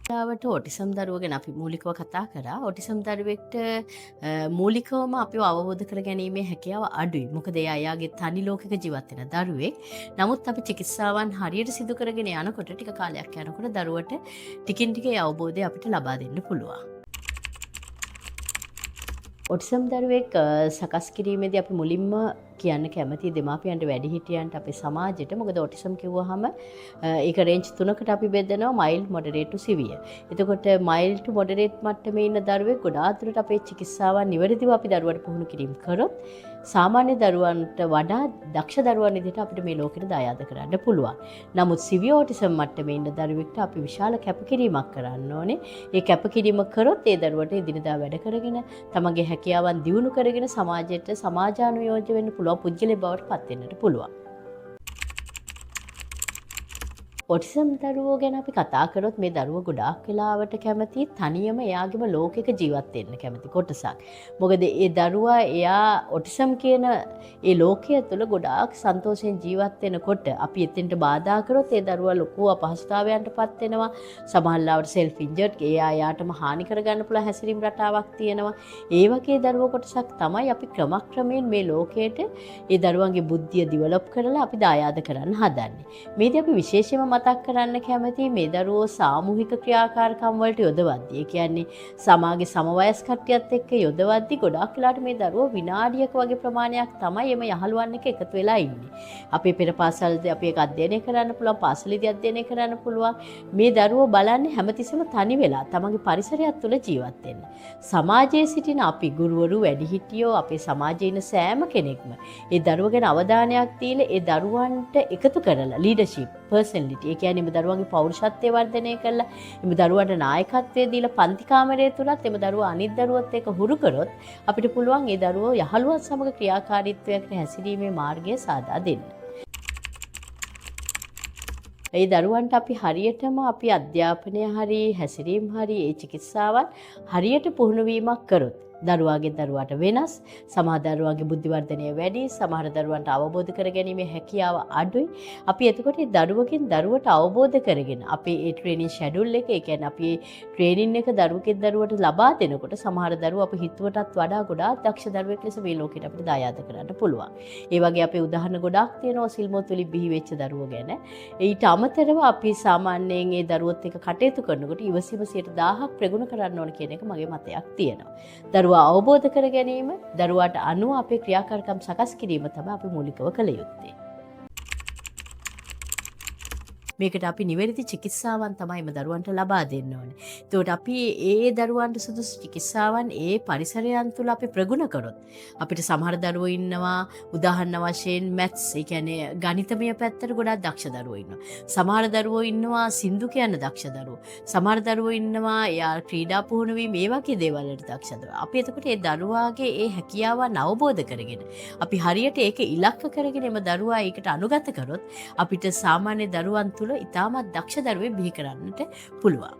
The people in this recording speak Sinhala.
ලාවට ඔටිසම් දරුවෝ ගැන අපි මූලිකව කතා කරා. ඔටිසම් දරුවෙක්ට මූලිකවම අපිව අවබෝධ කර ගැනීමේ හැකියාව අඩුයි. මොකද එයා එයාගේ තනි ලෝකෙක ජීවත් වෙන දරුවෙක්. නමුත් අපි චිකිත්සාවන් හරියට සිදු කරගෙන යනකොට ටික කාලයක් යනකොට දරුවට ටිකින් ටික ඒ අවබෝධය අපිට ලබා දෙන්න පුළුවන්. ඔටිසම් දරුවෙක් සකස් කිරීමේදී අපි මුලින්ම කියන්න කැමති දෙමාපියන්ට වැඩිහිටියන්ට අපේ සමාජයට. මොකද ඔටිසම් කිව්වහම ඒක රේන්ජ් තුනකට අපි බෙදනවා, මයිල්ඩ්, මොඩරේට් ටු සිවියර්. එතකොට මයිල්ඩ් ටු මොඩරේට් මට්ටමේ ඉන්න දරුවෙක් ගොඩාක් දුරට අපේ චිකිත්සාවන් නිවැරදිව අපි දරුවට පුහුණු කිරීම කරොත් සාමාන්‍ය දරුවන්ට වඩා දක්ෂ දරුවන් විදිහට අපිට මේ ලෝකෙට දායාද කරන්න පුළුවන්. නමුත් සිවියර් ඔටිසම් මට්ටමේ ඉන්න දරුවෙක්ට අපි විශාල කැපකිරීමක් කරන්න ඕනේ. ඒ කැපකිරීම කරොත් ඒ දරුවට එදිනදා වැඩ කරගෙන තමන්ගේ හැකියාවන් දියුණු කරගෙන සමාජයට සමාජානුයෝජ්‍ය වෙන්න පුළුවන් පුද්ගලයෙක් බවට පත් වෙන්නට පුළුවන්. ඔටිසම් දරුවෝ ගැන අපි කතා කරොත් මේ දරුවෝ ගොඩාක් වෙලාවට කැමති තනියම එයාගේම ලෝකෙක ජීවත් වෙන්න කැමති කොටසක්. මොකද ඒ දරුවා එයා ඔටිසම් කියන ඒ ලෝකයේ තුල ගොඩාක් සන්තෝෂයෙන් ජීවත් වෙනකොට අපි එතෙන්ට බාධා කරොත් ඒ දරුවා ලොකු අපහසුතාවයන්ටපත් වෙනවා. සමහරවිට සෙල්ෆ් ඉන්ජර්ඩ් එයාටම හානි කරගන්න පුළුවන් හැසිරීම් රටාවක් තියෙනවා. ඒ වගේ දරුවෝ කොටසක් තමයි අපි ක්‍රමක්‍රමයෙන් මේ ලෝකයට ඒ දරුවන්ගේ බුද්ධිය ඩෙවලොප් කරලා අපි දායාද කරන්න හදන්නේ. මේදී අපි විශේෂයෙන්ම මතක් කරන්න කැමති මේ දරුවෝ සාමූහික ක්‍රියාකාරකම් වලට යොදවද්දී. ඒ කියන්නේ සමාජයේ සමවයස් කට්ටියත් එක්ක යොදවද්දී ගොඩාක් වෙලාට මේ දරුවෝ විනාඩියක වගේ ප්‍රමාණයක් තමයි එම යහළුවන් එක්ක එකතු වෙලා ඉන්නේ. අපේ පෙර පාසල්දී අපි ඒක අධ්‍යයනය කරන්න පුළුවන්, පාසලේදී අධ්‍යයනය කරන්න පුළුවන්. මේ දරුවෝ බලන්නේ හැමතිස්සෙම තනි වෙලා තමන්ගේ පරිසරයක් තුළ ජීවත් වෙන්න. සමාජයේ සිටින අපි ගුරුවරු, වැඩිහිටියෝ, අපේ සමාජයේ ඉන්න සෑම කෙනෙක්ම ඒ දරුවෝ ගැන අවධානයක් දීලා ඒ දරුවන්ට එකතු කරලා ලීඩර්ෂිප්, පර්සනැලිටි, ඒ කියන්නේ එම දරුවන්ගේ පෞරුෂත්වය වර්ධනය කරලා එම දරුවන්ට නායකත්වය දීලා පන්ති කාමරය තුලත් එම දරුවා අනිත් දරුවොත් එක්ක හුරු කරොත් අපිට පුළුවන් ඒ දරුවෝ යහළුවත් සමග ක්‍රියාකාරීත්වයකට හැසිරීමේ මාර්ගය සාදා දෙන්න. ඒ දරුවන්ට අපි හරියටම අපි අධ්‍යාපනය හරි හැසිරීම හරි ඒ චිකිත්සාවන් හරියට පුහුණු වීමක් කරොත් දරුවාගේ දරුවාට වෙනස්, සමහර දරුවන්ගේ බුද්ධි වර්ධනය වැඩි, සමහර දරුවන්ට අවබෝධ කරගැනීමේ හැකියාව අඩුයි. අපි එතකොට ඒ දරුවකින් දරුවට අවබෝධ කරගෙන අපේ ඒ ට්‍රේනින් ෂෙඩියුල් එක, ඒ කියන්නේ අපි ට්‍රේනින් එක දරුවකින් දරුවට ලබා දෙනකොට සමහර දරුවෝ අපි හිතුවටත් වඩා ගොඩාක් දක්ෂ දරුවෙක් ලෙස මේ ලෝකෙට අපිට දායාද කරන්න පුළුවන්. ඒ වගේ අපේ උදාහරණ ගොඩාක් තියෙනවා සිල්මොත් වලින් බිහි වෙච්ච දරුවෝ ගැන. ඊට අමතරව අපි සාමාන්‍යයෙන් ඒ දරුවොත් එක්ක කටයුතු කරනකොට ඉවසීම 100,000ක් ප්‍රගුණ කරන්න ඕන කියන එක මගේ මතයක් තියෙනවා. දරුවා අවබෝධ කර ගැනීම, දරුවාට අනුව අපේ ක්‍රියාකාරකම් සකස් කිරීම තමයි අපි මූලිකව කළ යුත්තේ. මේකට අපි නිවැරදි චිකිත්සාවන් තමයි එම දරුවන්ට ලබා දෙන්න ඕනේ. එතකොට අපි ඒ දරුවන්ට සුදුසු චිකිත්සාවන් ඒ පරිසරයන් තුල අපි ප්‍රගුණ කරොත් අපිට සමහර දරුවෝ ඉන්නවා උදාහරණ වශයෙන් මැත්ස්, ඒ කියන්නේ ගණිතමය පැත්තට ගොඩාක් දක්ෂ දරුවෝ ඉන්නවා. සමහර දරුවෝ ඉන්නවා සින්දු කියන්න දක්ෂ දරුවෝ. සමහර දරුවෝ ඉන්නවා එයා ක්‍රීඩා පුහුණු වීම මේ වගේ දේවල් වලට දක්ෂ දරුවෝ. අපි එතකොට ඒ දරුවාගේ ඒ හැකියාවන් අවබෝධ කරගෙන අපි හරියට ඒක ඉලක්ක කරගෙන එම දරුවා ඒකට අනුගත කරොත් අපිට සාමාන්‍ය දරුවන් තුළ ඉතාමත් දක්ෂ දරුවෙක් බිහි කරන්නට පුළුවන්.